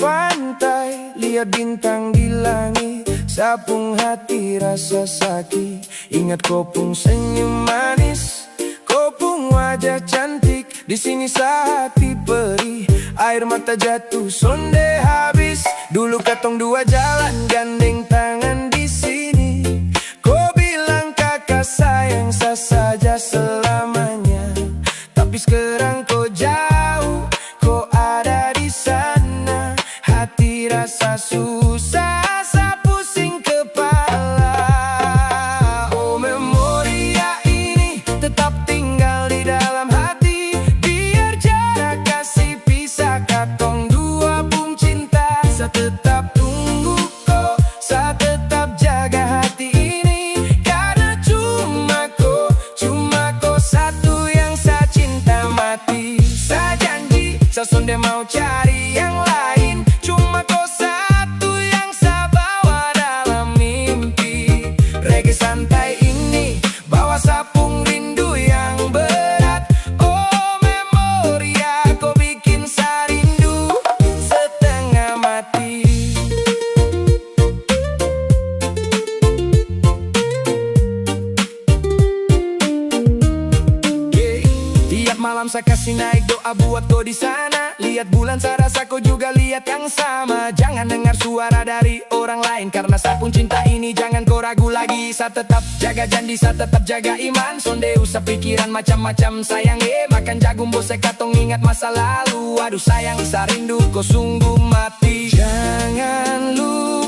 pantai, lihat bintang di langit. Sapung hati rasa sakit, ingat kopung senyum manis, kopung wajah cantik. Di sini sehati perih, air mata jatuh sonde habis. Dulu katong dua jalan gandeng tangan di sini. Kau bilang kakak sayang sah saja selamanya, tapi sekarang kau jauh, kau ada di sana. Hati rasa susah, pusing kepala. Oh memoria ini tetap tinggal di dalam hati. Biar jarak kasih pisah katong dua pun cinta. Saya tetap tunggu kau, saya tetap jaga hati ini. Karena cuma kau satu yang saya cinta mati. Saya janji, saya sonde mau cari yang lain. Cuma kau satu yang saya bawa dalam mimpi. Reggae santai ini bawa sapung rindu yang berat. Oh memoria, kau bikin saya rindu setengah mati. Tiap malam saya kasih naik doa buat kau di sana. Lihat bulan saya rasa kau juga lihat yang sama. Jangan dengar suara dari orang lain, karena saya pun cinta ini jangan kau ragu lagi. Saya tetap jaga janji, saya tetap jaga iman. Sonde usah pikiran macam-macam sayang. Makan jagung bose katong ingat masa lalu. Aduh sayang saya rindu kau sungguh mati. Jangan lupa